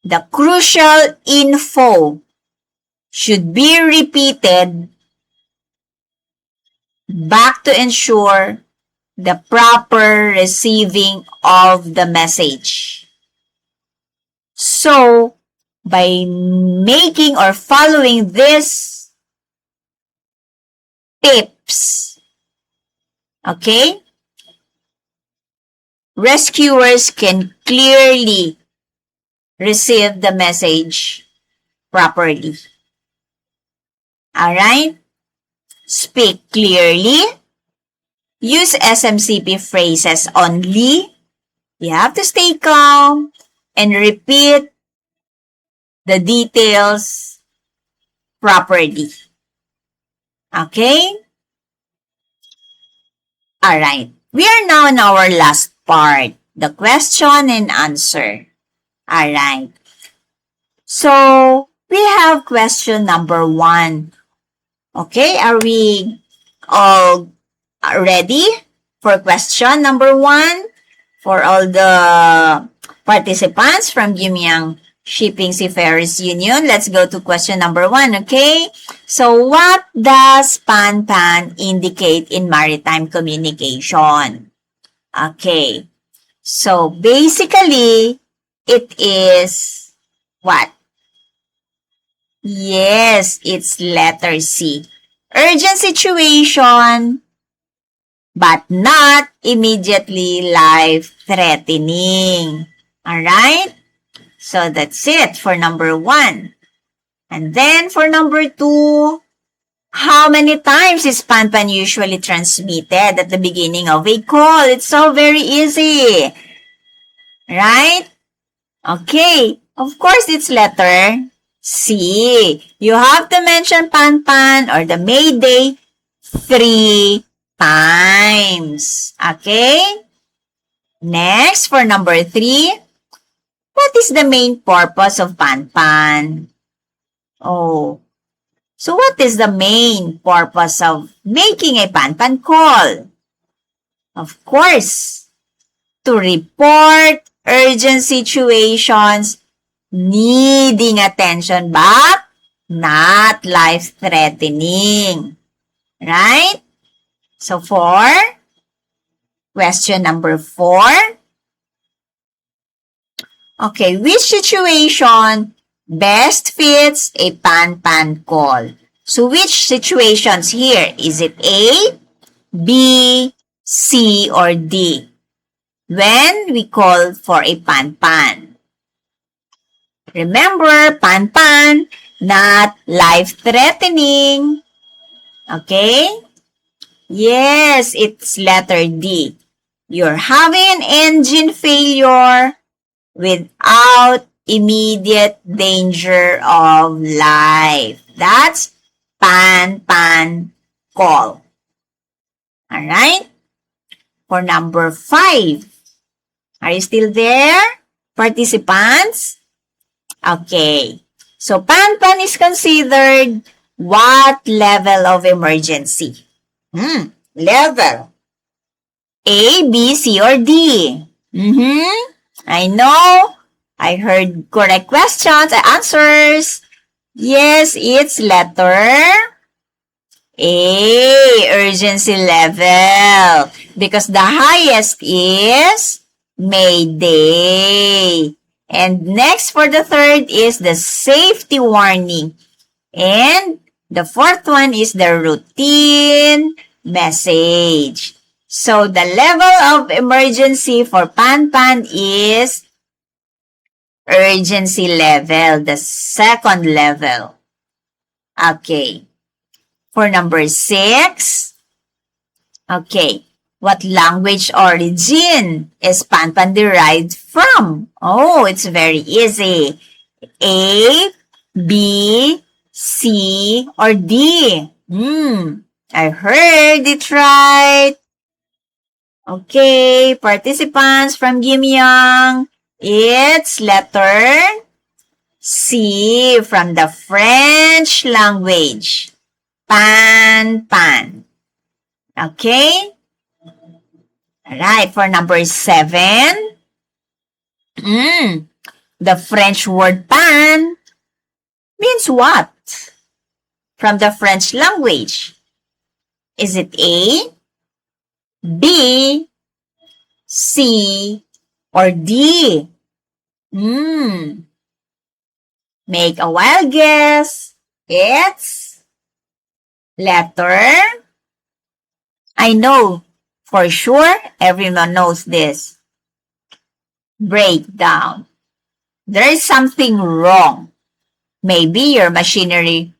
The crucial info should be repeated back to ensure the proper receiving of the message. So, by making or following these tips, okay, rescuers can clearly receive the message properly. Alright? Speak clearly. Use SMCP phrases only. You have to stay calm and repeat the details properly. Okay? Alright. We are now in our last part, the question and answer. Alright. So, we have question number 1. Okay, are we all ready for question number 1? For all the participants from Gimyang Shipping Seafarers Union, let's go to question number 1, okay? So, what does PAN-PAN indicate in maritime communication? Okay, so basically, it is what? Yes, it's letter C. Urgent situation, but not immediately life-threatening. Alright? So that's it for number 1. And then for number 2, how many times is PAN-PAN usually transmitted at the beginning of a call? It's so very easy. Right? Okay. Of course, it's letter C. You have to mention PAN-PAN or the Mayday 3 times. Okay? Next, for number 3, what is the main purpose of PAN-PAN? Oh, so what is the main purpose of making a PAN-PAN call? Of course, to report urgent situations needing attention but not life-threatening. Right? So for question number 4, okay, which situation best fits a PAN-PAN call? So which situations here? Is it A, B, C, or D? When we call for a PAN-PAN. Remember, PAN-PAN, not life-threatening. Okay? Yes, it's letter D. You're having an engine failure without immediate danger of life. That's PAN-PAN call. Alright? For number 5, are you still there, participants? Okay. So, PAN-PAN is considered what level of emergency? Level. A, B, C, or D? I know. I heard correct questions and answers. Yes, it's letter A, urgency level. Because the highest is Mayday. And next for the third is the safety warning. And the fourth one is the routine message. So the level of emergency for PAN-PAN is urgency level, the second level. Okay. For number 6, okay. What language origin is Panpan derived from? Oh, it's very easy. A, B, C, or D? I heard it right. Okay, participants from Gimyang, it's letter C from the French language. Pan, pan. Okay? Alright, for number 7, the French word pan means what? From the French language. Is it A, B, C, or D? Make a wild guess. It's letter. I know for sure everyone knows this. Breakdown. There is something wrong. Maybe your machinery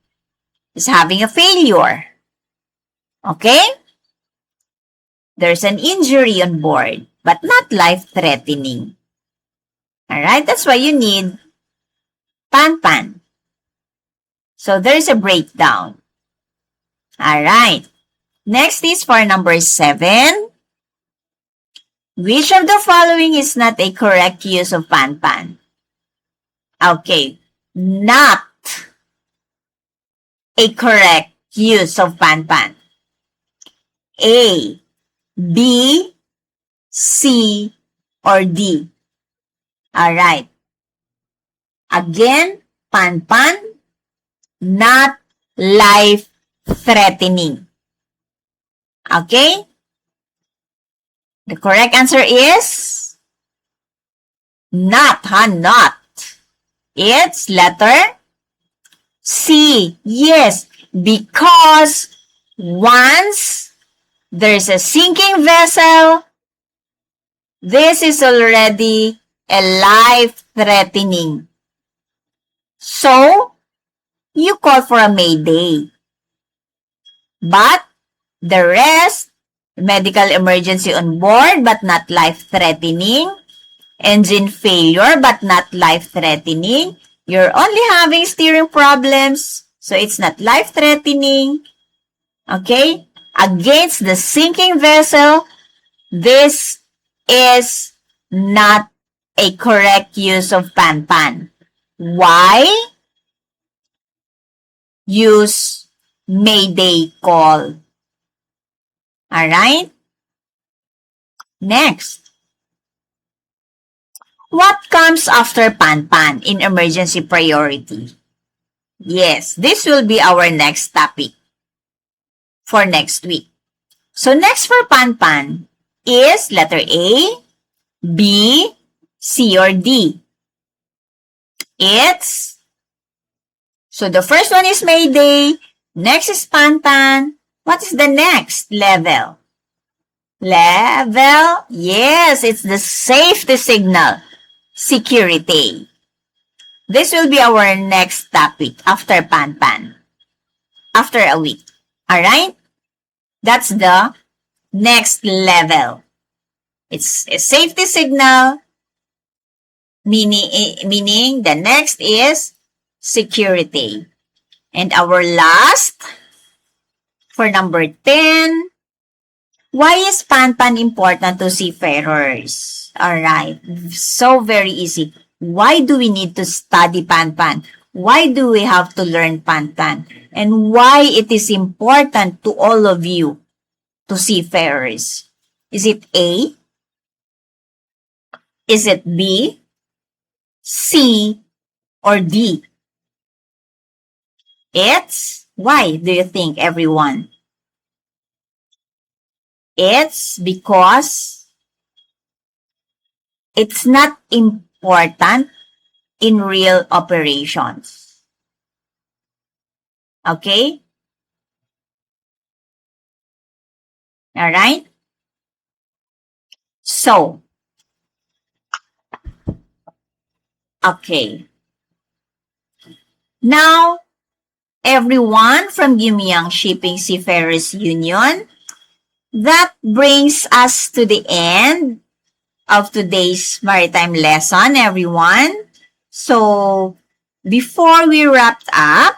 is having a failure. Okay? There's an injury on board, but not life-threatening. Alright? That's why you need pan-pan. So there's a breakdown. Alright. Next is for number 7. Which of the following is not a correct use of pan-pan? Okay. Not a correct use of pan-pan. A, B, C, or D? Alright. Again, pan-pan, not life-threatening. Okay? The correct answer is not, not. It's letter C. Yes, because once there's a sinking vessel, this is already a life-threatening. So, you call for a mayday. But the rest, medical emergency on board but not life-threatening, engine failure but not life-threatening, you're only having steering problems, so it's not life-threatening. Okay? Against the sinking vessel, this is not a correct use of pan-pan. Why? Use mayday call. Alright? Next. What comes after pan-pan in emergency priority? Yes, this will be our next topic for next week. So next for pan-pan is letter A, B, C, or D. So the first one is mayday, next is pan-pan. What is the next level? Level? Yes, it's the safety signal. Security. This will be our next topic after pan-pan. After a week. Alright? That's the next level. It's a safety signal, meaning the next is security. And our last, for number 10, why is pan-pan important to seafarers? Alright, so very easy. Why do we need to study pan-pan? Why do we have to learn pan-pan? And why it is important to all of you, to seafarers? Is it A? Is it B, C, or D? It's, why do you think, everyone? It's because it's not important in real operations. Okay? Alright? So, okay. Now, everyone from Gimyang Shipping Seafarers Union. That brings us to the end of today's maritime lesson, everyone. So, before we wrap up,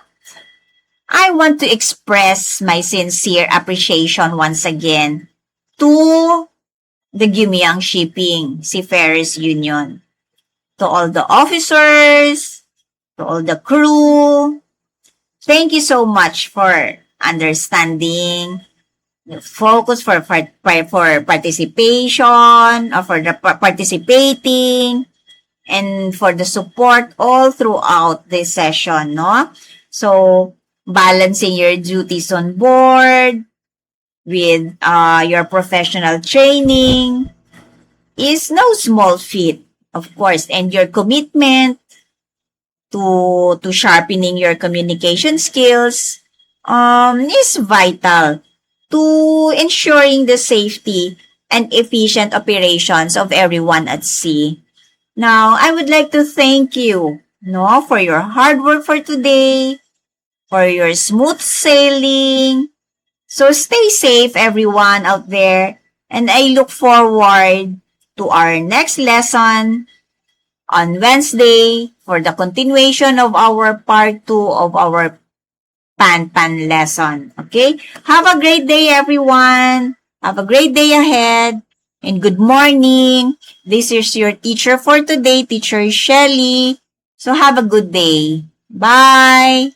I want to express my sincere appreciation once again to the Gimyang Shipping Seafarers Union, to all the officers, to all the crew. Thank you so much for understanding, the focus for participation, or for the participating, and for the support all throughout this session, no? So, balancing your duties on board with your professional training is no small feat, of course, and your commitment to sharpening your communication skills is vital to ensuring the safety and efficient operations of everyone at sea. Now, I would like to thank you, no, for your hard work for today, for your smooth sailing. So stay safe, everyone out there, and I look forward to our next lesson on Wednesday for the continuation of our part 2 of our Pan lesson. Okay? Have a great day, everyone. Have a great day ahead. And good morning. This is your teacher for today, Teacher Shelly. So have a good day. Bye.